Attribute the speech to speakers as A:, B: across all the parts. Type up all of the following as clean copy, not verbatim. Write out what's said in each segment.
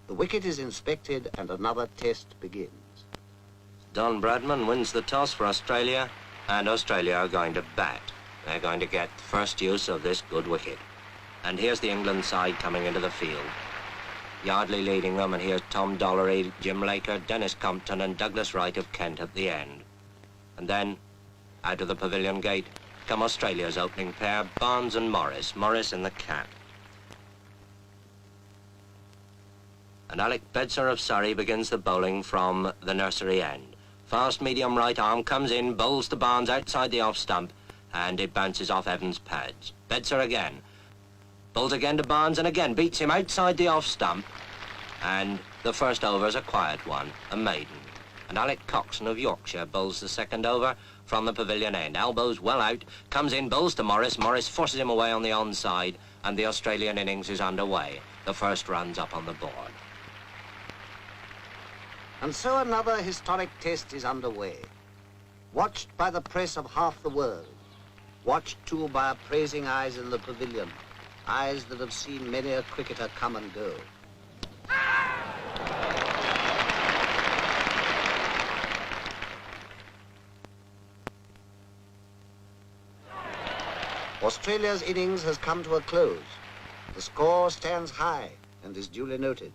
A: The wicket is inspected and another test begins.
B: Don Bradman wins the toss for Australia, and Australia are going to bat. They're going to get first use of this good wicket. And here's the England side coming into the field. Yardley leading them, and here's Tom Dollery, Jim Laker, Dennis Compton and Douglas Wright of Kent at the end. And then, out of the pavilion gate, come Australia's opening pair, Barnes and Morris, Morris in the cap. And Alec Bedser of Surrey begins the bowling from the nursery end. Fast medium right arm comes in, bowls to Barnes outside the off stump, and it bounces off Evans' pads. Bedser again. Bowls again to Barnes and again beats him outside the off stump. And the first over's a quiet one, a maiden. And Alec Coxon of Yorkshire bowls the second over from the pavilion end. Elbows well out, comes in, bowls to Morris. Morris forces him away on the onside, and the Australian innings is underway. The first run's up on the board.
A: And so another historic test is underway. Watched by the press of half the world. Watched too by appraising eyes in the pavilion. Eyes that have seen many a cricketer come and go. Australia's innings has come to a close. The score stands high and is duly noted.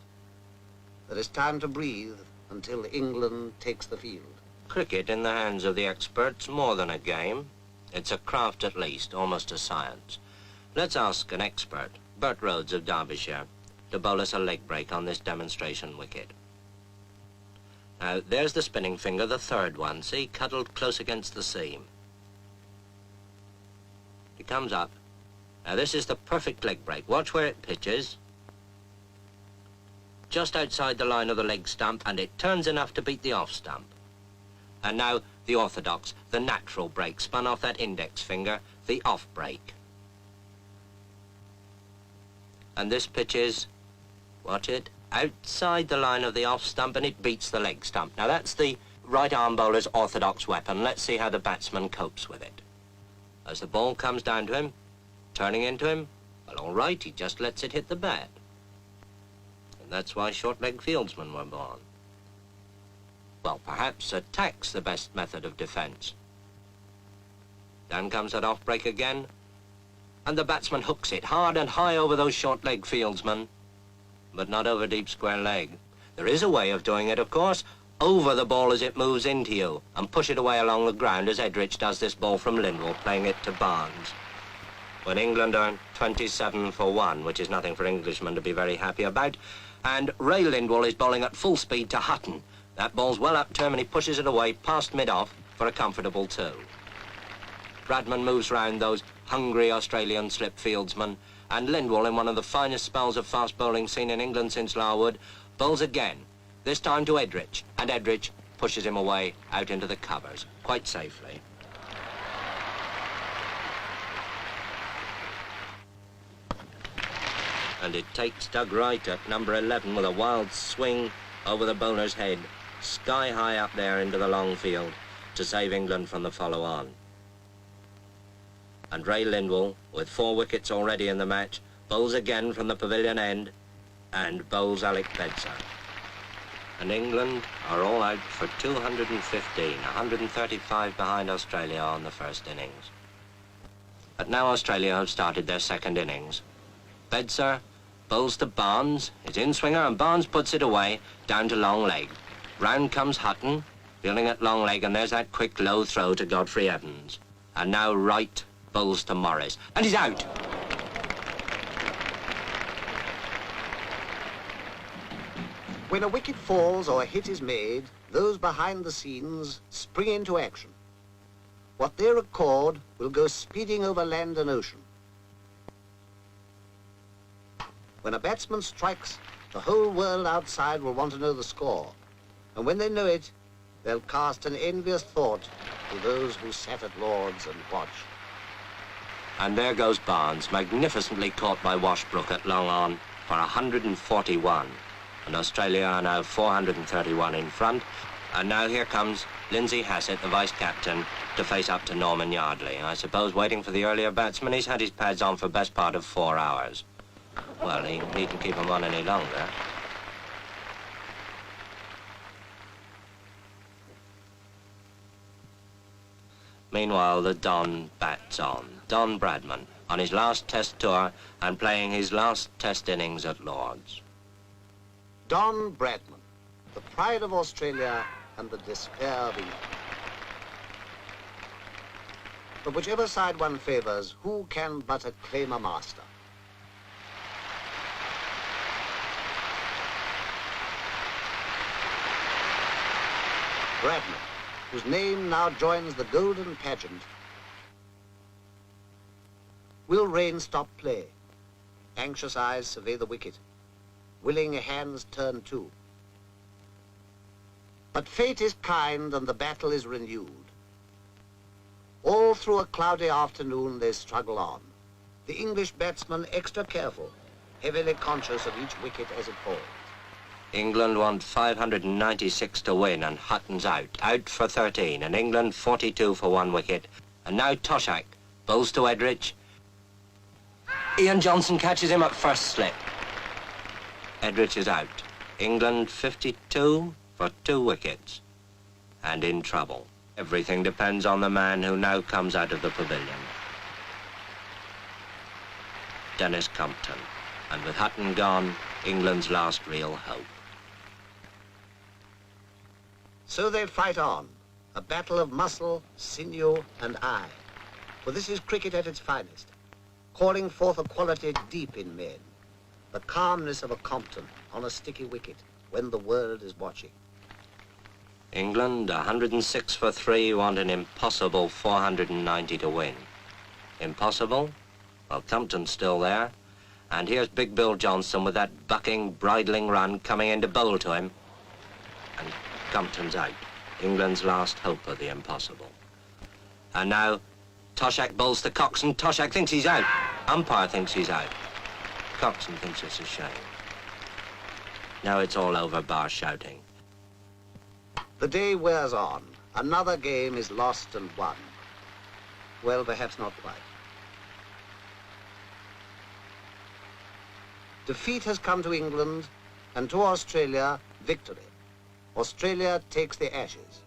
A: There is time to breathe until England takes the field.
B: Cricket in the hands of the experts, more than a game. It's a craft at least, almost a science. Let's ask an expert, Bert Rhodes of Derbyshire, to bowl us a leg break on this demonstration wicket. Now, there's the spinning finger, the third one, see, cuddled close against the seam. It comes up. Now, this is the perfect leg break. Watch where it pitches. Just outside the line of the leg stump, and it turns enough to beat the off stump. And now, the orthodox, the natural break, spun off that index finger, the off break. And this pitches, watch it, outside the line of the off stump, and it beats the leg stump. Now that's the right arm bowler's orthodox weapon. Let's see how the batsman copes with it. As the ball comes down to him, turning into him, well, all right, he just lets it hit the bat. And that's why short-leg fieldsmen were born. Well, perhaps attack's the best method of defense. Down comes that off break again, and the batsman hooks it hard and high over those short-leg fieldsmen, but not over deep square leg. There is a way of doing it, of course, over the ball as it moves into you, and push it away along the ground as Edrich does this ball from Lindwall, playing it to Barnes. When England are 27 for 1, which is nothing for Englishmen to be very happy about, and Ray Lindwall is bowling at full speed to Hutton. That ball's well up to him, and he pushes it away past mid-off for a comfortable 2. Bradman moves round those hungry Australian slip fieldsmen, and Lindwall, in one of the finest spells of fast bowling seen in England since Larwood, bowls again, this time to Edrich, and Edrich pushes him away out into the covers, quite safely. And it takes Doug Wright at number 11 with a wild swing over the bowler's head, sky high up there into the long field, to save England from the follow-on. And Ray Lindwall, with 4 wickets already in the match, bowls again from the pavilion end, and bowls Alec Bedser. And England are all out for 215, 135 behind Australia on the first innings. But now Australia have started their second innings. Bedser bowls to Barnes, his in-swinger, and Barnes puts it away, down to long leg. Round comes Hutton, fielding at long leg, and there's that quick low throw to Godfrey Evans. And now Wright bowls to Morris, and he's out.
A: When a wicket falls or a hit is made, those behind the scenes spring into action. What they record will go speeding over land and ocean. When a batsman strikes, the whole world outside will want to know the score. And when they know it, they'll cast an envious thought to those who sat at Lord's and watched.
B: And there goes Barnes, magnificently caught by Washbrook at long on for 141. And Australia are now 431 in front. And now here comes Lindsay Hassett, the vice-captain, to face up to Norman Yardley. I suppose waiting for the earlier batsman, he's had his pads on for best part of 4 hours. Well, he needn't keep them on any longer. Meanwhile, the Don bats on. Don Bradman, on his last Test tour and playing his last Test innings at Lord's.
A: Don Bradman, the pride of Australia and the despair of England. But whichever side one favours, who can but acclaim a master? Bradman, whose name now joins the golden pageant, will Rain stop play? Anxious eyes survey the wicket. Willing hands turn too. But fate is kind and the battle is renewed. All through a cloudy afternoon they struggle on. The English batsman extra careful, heavily conscious of each wicket as it falls.
B: England want 596 to win, and Hutton's out for 13, and England 42 for 1 wicket. And now Toshak bowls to Edrich. Ian Johnson catches him at first slip. Edrich is out. England 52 for 2 wickets, and in trouble. Everything depends on the man who now comes out of the pavilion. Dennis Compton. And with Hutton gone, England's last real hope.
A: So they fight on, a battle of muscle, sinew, and eye. For this is cricket at its finest, calling forth a quality deep in men, the calmness of a Compton on a sticky wicket when the world is watching.
B: England, 106 for 3, want an impossible 490 to win. Impossible? Well, Compton's still there. And here's Big Bill Johnson with that bucking, bridling run coming in to bowl to him. And Compton's out. England's last hope of the impossible. And now, Toshak bowls to Coxon. Toshak thinks he's out. Umpire thinks he's out. Coxon thinks it's a shame. Now it's all over, bar shouting.
A: The day wears on. Another game is lost and won. Well, perhaps not quite. Defeat has come to England, and to Australia, victory. Australia takes the Ashes.